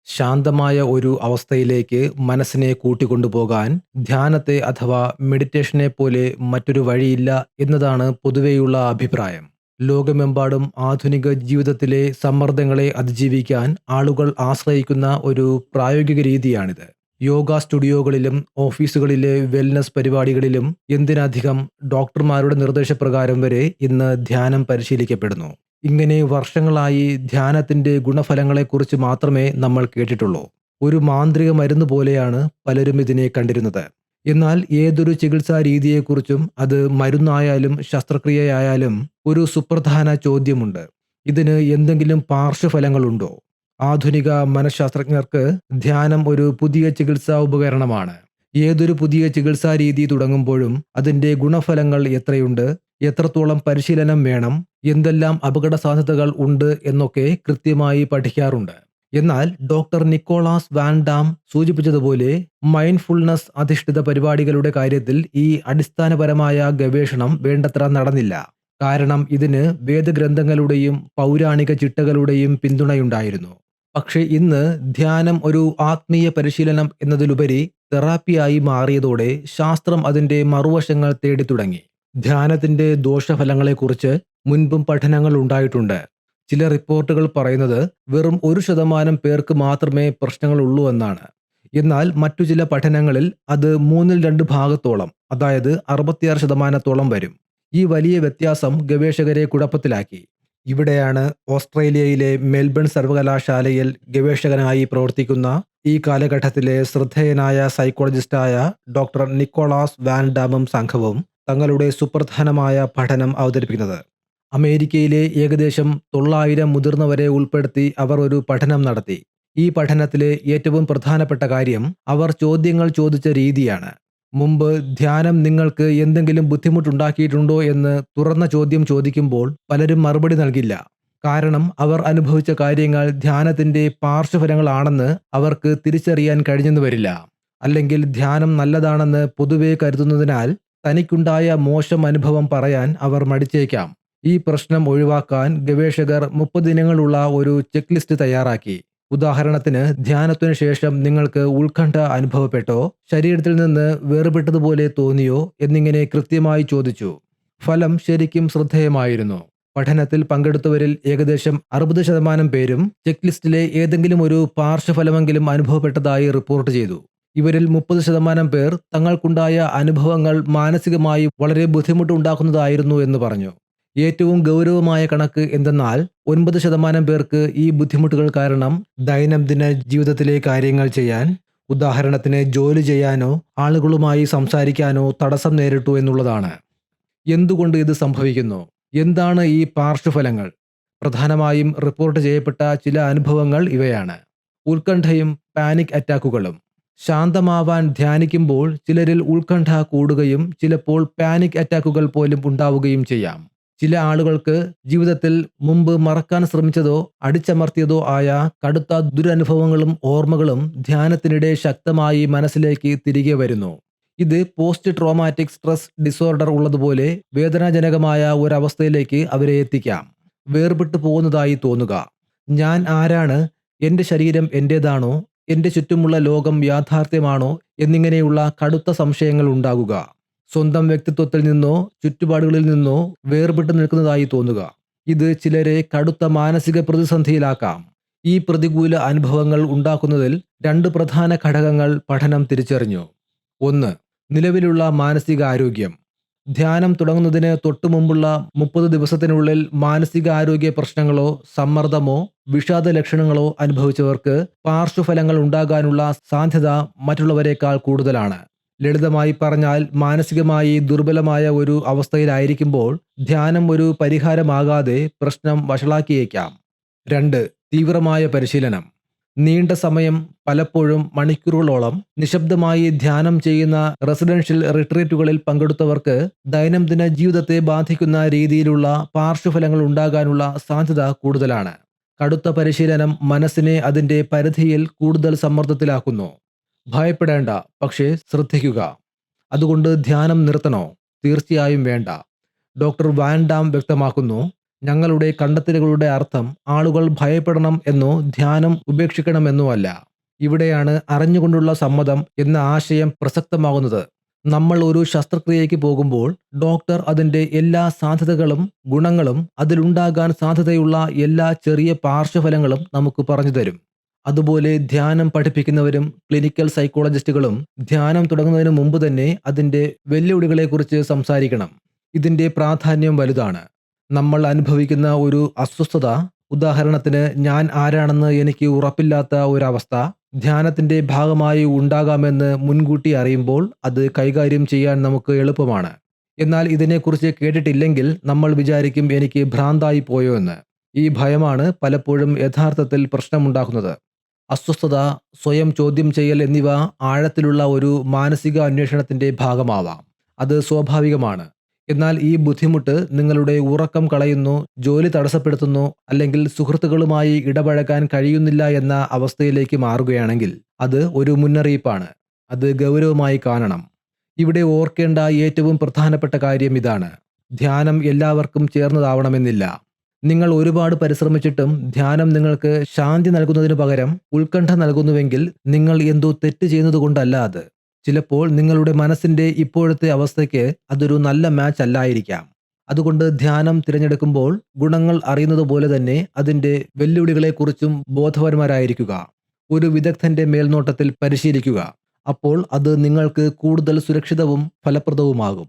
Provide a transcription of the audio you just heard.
ശാന്തമായ ഒരു അവസ്ഥയിലേക്ക് മനസ്സിനെ കൂട്ടിക്കൊണ്ടുപോകാൻ ധ്യാനത്തെ അഥവാ മെഡിറ്റേഷനെ പോലെ മറ്റൊരു വഴിയില്ല എന്നതാണ് പൊതുവെയുള്ള അഭിപ്രായം. ലോകമെമ്പാടും ആധുനിക ജീവിതത്തിലെ സമ്മർദ്ദങ്ങളെ അതിജീവിക്കാൻ ആളുകൾ ആശ്രയിക്കുന്ന ഒരു പ്രായോഗിക രീതിയാണിത്. യോഗ സ്റ്റുഡിയോകളിലും ഓഫീസുകളിലെ വെൽനസ് പരിപാടികളിലും എന്തിനധികം ഡോക്ടർമാരുടെ നിർദ്ദേശപ്രകാരം വരെ ഇന്ന് ധ്യാനം പരിശീലിക്കപ്പെടുന്നു. ഇങ്ങനെ വർഷങ്ങളായി ധ്യാനത്തിന്റെ ഗുണഫലങ്ങളെക്കുറിച്ച് മാത്രമേ നമ്മൾ കേട്ടിട്ടുള്ളൂ. ഒരു മാന്ത്രിക മരുന്ന് പോലെയാണ് പലരും ഇതിനെ കണ്ടിരുന്നത്. എന്നാൽ ഏതൊരു ചികിത്സാ രീതിയെക്കുറിച്ചും, അത് മരുന്നായാലും ശസ്ത്രക്രിയയായാലും, ഒരു സുപ്രധാന ചോദ്യമുണ്ട്: ഇതിന് എന്തെങ്കിലും പാർശ്വഫലങ്ങളുണ്ടോ? ആധുനിക മനഃശാസ്ത്രജ്ഞർക്ക് ധ്യാനം ഒരു പുതിയ ചികിത്സാ ഉപകരണമാണ്. ഏതൊരു പുതിയ ചികിത്സാ രീതി തുടങ്ങുമ്പോഴും അതിന്റെ ഗുണഫലങ്ങൾ എത്രയുണ്ട്, എത്രത്തോളം പരിശീലനം വേണം, എന്തെല്ലാം അപകട സാധ്യതകൾ ഉണ്ട് എന്നൊക്കെ കൃത്യമായി പഠിക്കാറുണ്ട്. എന്നാൽ ഡോക്ടർ നിക്കോളാസ് വാൻ ഡാം സൂചിപ്പിച്ചതുപോലെ മൈൻഡ്ഫുൾനെസ് അധിഷ്ഠിത പരിപാടികളുടെ കാര്യത്തിൽ ഈ അടിസ്ഥാനപരമായ ഗവേഷണം വേണ്ടത്ര നടന്നില്ല. കാരണം ഇതിന് വേദഗ്രന്ഥങ്ങളുടെയും പൗരാണിക ചിട്ടകളുടെയും പിന്തുണയുണ്ടായിരുന്നു. പക്ഷേ ഇന്ന് ധ്യാനം ഒരു ആത്മീയ പരിശീലനം എന്നതിലുപരി തെറാപ്പിയായി മാറിയതോടെ ശാസ്ത്രം അതിന്റെ മറുവശങ്ങൾ തേടി തുടങ്ങി. ധ്യാനത്തിന്റെ ദോഷഫലങ്ങളെക്കുറിച്ച് മുൻപും പഠനങ്ങൾ ഉണ്ടായിട്ടുണ്ട്. ചില റിപ്പോർട്ടുകൾ പറയുന്നത് വെറും 1% പേർക്ക് മാത്രമേ പ്രശ്നങ്ങളുള്ളൂ എന്നാണ്. എന്നാൽ മറ്റു ചില പഠനങ്ങളിൽ അത് 2/3 ഭാഗത്തോളം, അതായത് 66% വരും. ഈ വലിയ വ്യത്യാസം ഗവേഷകരെ കുഴപ്പത്തിലാക്കി. ഇവിടെയാണ് ഓസ്ട്രേലിയയിലെ മെൽബൺ സർവകലാശാലയിൽ ഗവേഷകനായി പ്രവർത്തിക്കുന്ന ഈ കാലഘട്ടത്തിലെ ശ്രദ്ധേയനായ സൈക്കോളജിസ്റ്റായ ഡോക്ടർ നിക്കോളാസ് വാൻ ഡാമും സംഘവും തങ്ങളുടെ സുപ്രധാനമായ പഠനം അവതരിപ്പിക്കുന്നത്. അമേരിക്കയിലെ ഏകദേശം 900 മുതിർന്നവരെ ഉൾപ്പെടുത്തി അവർ ഒരു പഠനം നടത്തി. ഈ പഠനത്തിലെ ഏറ്റവും പ്രധാനപ്പെട്ട കാര്യം അവർ ചോദ്യങ്ങൾ ചോദിച്ച രീതിയാണ്. മുമ്പ് ധ്യാനം നിങ്ങൾക്ക് എന്തെങ്കിലും ബുദ്ധിമുട്ടുണ്ടാക്കിയിട്ടുണ്ടോ എന്ന് തുറന്ന ചോദ്യം ചോദിക്കുമ്പോൾ പലരും മറുപടി നൽകില്ല. കാരണം അവർ അനുഭവിച്ച കാര്യങ്ങൾ ധ്യാനത്തിന്റെ പാർശ്വഫലങ്ങളാണെന്ന് അവർക്ക് തിരിച്ചറിയാൻ കഴിഞ്ഞെന്ന് വരില്ല. അല്ലെങ്കിൽ ധ്യാനം നല്ലതാണെന്ന് പൊതുവെ കരുതുന്നതിനാൽ തനിക്കുണ്ടായ മോശം അനുഭവം പറയാൻ അവർ മടിച്ചേക്കാം. ഈ പ്രശ്നം ഒഴിവാക്കാൻ ഗവേഷകർ 30 ദിനങ്ങളുള്ള ഒരു ചെക്ക് ലിസ്റ്റ് തയ്യാറാക്കി. ഉദാഹരണത്തിന്, ധ്യാനത്തിനു ശേഷം നിങ്ങൾക്ക് ഉത്കണ്ഠ അനുഭവപ്പെട്ടോ, ശരീരത്തിൽ നിന്ന് വേർപെട്ടതുപോലെ തോന്നിയോ എന്നിങ്ങനെ കൃത്യമായി ചോദിച്ചു. ഫലം ശരിക്കും ശ്രദ്ധേയമായിരുന്നു. പഠനത്തിൽ പങ്കെടുത്തവരിൽ ഏകദേശം 60% പേരും ചെക്ക് ലിസ്റ്റിലെ ഏതെങ്കിലും ഒരു പാർശ്വഫലമെങ്കിലും അനുഭവപ്പെട്ടതായി റിപ്പോർട്ട് ചെയ്തു. ഇവരിൽ 30% പേർ തങ്ങൾക്കുണ്ടായ അനുഭവങ്ങൾ മാനസികമായി വളരെ ബുദ്ധിമുട്ടുണ്ടാക്കുന്നതായിരുന്നു എന്ന് പറഞ്ഞു. ഏറ്റവും ഗൗരവമായ കണക്ക് എന്തെന്നാൽ 9% പേർക്ക് ഈ ബുദ്ധിമുട്ടുകൾ കാരണം ദൈനംദിന ജീവിതത്തിലെ കാര്യങ്ങൾ ചെയ്യാൻ, ഉദാഹരണത്തിന് ജോലി ചെയ്യാനോ ആളുകളുമായി സംസാരിക്കാനോ തടസ്സം നേരിട്ടു എന്നുള്ളതാണ്. എന്തുകൊണ്ട് ഇത് സംഭവിക്കുന്നു? എന്താണ് ഈ പാർശ്വഫലങ്ങൾ? പ്രധാനമായും റിപ്പോർട്ട് ചെയ്യപ്പെട്ട ചില അനുഭവങ്ങൾ ഇവയാണ്: ഉത്കണ്ഠയും പാനിക് അറ്റാക്കുകളും. ശാന്തമാവാൻ ധ്യാനിക്കുമ്പോൾ ചിലരിൽ ഉത്കണ്ഠ കൂടുകയും ചിലപ്പോൾ പാനിക് അറ്റാക്കുകൾ പോലും ഉണ്ടാവുകയും ചെയ്യാം. ചില ആളുകൾക്ക് ജീവിതത്തിൽ മുമ്പ് മറക്കാൻ ശ്രമിച്ചതോ അടിച്ചമർത്തിയതോ ആയ കടുത്ത ദുരനുഭവങ്ങളും ഓർമ്മകളും ധ്യാനത്തിനിടെ ശക്തമായി മനസ്സിലേക്ക് തിരികെ വരുന്നു. ഇത് പോസ്റ്റ് ട്രോമാറ്റിക് സ്ട്രെസ് ഡിസോർഡർ ഉള്ളതുപോലെ വേദനാജനകമായ ഒരവസ്ഥയിലേക്ക് അവരെ എത്തിക്കാം. വേർപെട്ടു പോകുന്നതായി തോന്നുക, ഞാൻ ആരാണ്, എൻ്റെ ശരീരം എൻ്റേതാണോ, എൻ്റെ ചുറ്റുമുള്ള ലോകം യാഥാർത്ഥ്യമാണോ എന്നിങ്ങനെയുള്ള കടുത്ത സംശയങ്ങൾ ഉണ്ടാകുക. സ്വന്തം വ്യക്തിത്വത്തിൽ നിന്നോ ചുറ്റുപാടുകളിൽ നിന്നോ വേർപെട്ടു നിൽക്കുന്നതായി തോന്നുക. ഇത് ചിലരെ കടുത്ത മാനസിക പ്രതിസന്ധിയിലാക്കാം. ഈ പ്രതികൂല അനുഭവങ്ങൾ ഉണ്ടാക്കുന്നതിൽ 2 പ്രധാന ഘടകങ്ങൾ പഠനം തിരിച്ചറിഞ്ഞു. 1. നിലവിലുള്ള മാനസികാരോഗ്യം. ധ്യാനം തുടങ്ങുന്നതിന് തൊട്ടു മുമ്പുള്ള 30 ദിവസത്തിനുള്ളിൽ മാനസികാരോഗ്യ പ്രശ്നങ്ങളോ സമ്മർദ്ദമോ വിഷാദ ലക്ഷണങ്ങളോ അനുഭവിച്ചവർക്ക് പാർശ്വഫലങ്ങൾ ഉണ്ടാകാനുള്ള സാധ്യത മറ്റുള്ളവരെക്കാൾ കൂടുതലാണ്. ലളിതമായി പറഞ്ഞാൽ, മാനസികമായി ദുർബലമായ ഒരു അവസ്ഥയിലായിരിക്കുമ്പോൾ ധ്യാനം ഒരു പരിഹാരമാകാതെ പ്രശ്നം വഷളാക്കിയേക്കാം. 2. തീവ്രമായ പരിശീലനം. നീണ്ട സമയം, പലപ്പോഴും മണിക്കൂറുകളോളം നിശബ്ദമായി ധ്യാനം ചെയ്യുന്ന റെസിഡൻഷ്യൽ റിട്രീറ്റുകളിൽ പങ്കെടുത്തവർക്ക് ദൈനംദിന ജീവിതത്തെ ബാധിക്കുന്ന രീതിയിലുള്ള പാർശ്വഫലങ്ങൾ ഉണ്ടാകാനുള്ള സാധ്യത കൂടുതലാണ്. കടുത്ത പരിശീലനം മനസ്സിനെ അതിന്റെ പരിധിയിൽ കൂടുതൽ സമ്മർദ്ദത്തിലാക്കുന്നു. ഭയപ്പെടേണ്ട, പക്ഷേ ശ്രദ്ധിക്കുക. അതുകൊണ്ട് ധ്യാനം നിർത്തണോ? തീർച്ചയായും വേണ്ട. ഡോക്ടർ വാൻ ഡാം വ്യക്തമാക്കുന്നു, ഞങ്ങളുടെ കണ്ടെത്തലുകളുടെ അർത്ഥം ആളുകൾ ഭയപ്പെടണം എന്നോ ധ്യാനം ഉപേക്ഷിക്കണമെന്നോ അല്ല. ഇവിടെയാണ് അറിഞ്ഞുകൊണ്ടുള്ള സമ്മതം എന്ന ആശയം പ്രസക്തമാകുന്നത്. നമ്മൾ ഒരു ശസ്ത്രക്രിയയ്ക്ക് പോകുമ്പോൾ ഡോക്ടർ അതിൻ്റെ എല്ലാ സാധ്യതകളും ഗുണങ്ങളും അതിലുണ്ടാകാൻ സാധ്യതയുള്ള എല്ലാ ചെറിയ പാർശ്വഫലങ്ങളും നമുക്ക് പറഞ്ഞു തരും. അതുപോലെ ധ്യാനം പഠിപ്പിക്കുന്നവരും ക്ലിനിക്കൽ സൈക്കോളജിസ്റ്റുകളും ധ്യാനം തുടങ്ങുന്നതിന് മുമ്പ് തന്നെ അതിൻ്റെ വെല്ലുവിളികളെക്കുറിച്ച് സംസാരിക്കണം. ഇതിൻ്റെ പ്രാധാന്യം വലുതാണ്. നമ്മൾ അനുഭവിക്കുന്ന ഒരു അസ്വസ്ഥത, ഉദാഹരണത്തിന് ഞാൻ ആരാണെന്ന് എനിക്ക് ഉറപ്പില്ലാത്ത ഒരവസ്ഥ, ധ്യാനത്തിൻ്റെ ഭാഗമായി ഉണ്ടാകാമെന്ന് മുൻകൂട്ടി അറിയുമ്പോൾ അത് കൈകാര്യം ചെയ്യാൻ നമുക്ക് എളുപ്പമാണ്. എന്നാൽ ഇതിനെക്കുറിച്ച് കേട്ടിട്ടില്ലെങ്കിൽ നമ്മൾ വിചാരിക്കും എനിക്ക് ഭ്രാന്തായി പോയോ എന്ന്. ഈ ഭയമാണ് പലപ്പോഴും യഥാർത്ഥത്തിൽ പ്രശ്നമുണ്ടാക്കുന്നത്. അസ്വസ്ഥത, സ്വയം ചോദ്യം ചെയ്യൽ എന്നിവ ആഴത്തിലുള്ള ഒരു മാനസിക അന്വേഷണത്തിൻ്റെ ഭാഗമാവാം. അത് സ്വാഭാവികമാണ്. എന്നാൽ ഈ ബുദ്ധിമുട്ട് നിങ്ങളുടെ ഉറക്കം കളയുന്നു, ജോലി തടസ്സപ്പെടുത്തുന്നു, അല്ലെങ്കിൽ സുഹൃത്തുക്കളുമായി ഇടപഴകാൻ കഴിയുന്നില്ല എന്ന അവസ്ഥയിലേക്ക് മാറുകയാണെങ്കിൽ അത് ഒരു മുന്നറിയിപ്പാണ്. അത് ഗൗരവമായി കാണണം. ഇവിടെ ഓർക്കേണ്ട ഏറ്റവും പ്രധാനപ്പെട്ട കാര്യം ഇതാണ്: ധ്യാനം എല്ലാവർക്കും ചേർന്നതാവണമെന്നില്ല. നിങ്ങൾ ഒരുപാട് പരിശ്രമിച്ചിട്ടും ധ്യാനം നിങ്ങൾക്ക് ശാന്തി നൽകുന്നതിനു പകരം ഉത്കണ്ഠ നൽകുന്നുവെങ്കിൽ നിങ്ങൾ എന്തോ തെറ്റ് ചെയ്യുന്നതുകൊണ്ടല്ല അത്. ചിലപ്പോൾ നിങ്ങളുടെ മനസ്സിൻ്റെ ഇപ്പോഴത്തെ അവസ്ഥയ്ക്ക് അതൊരു നല്ല മാച്ച് അല്ലായിരിക്കാം. അതുകൊണ്ട് ധ്യാനം തിരഞ്ഞെടുക്കുമ്പോൾ ഗുണങ്ങൾ അറിയുന്നത് പോലെ തന്നെ അതിൻ്റെ വെല്ലുവിളികളെക്കുറിച്ചും ബോധവാന്മാരായിരിക്കുക. ഒരു വിദഗ്ധന്റെ മേൽനോട്ടത്തിൽ പരിശീലിക്കുക. അപ്പോൾ അത് നിങ്ങൾക്ക് കൂടുതൽ സുരക്ഷിതവും ഫലപ്രദവുമാകും.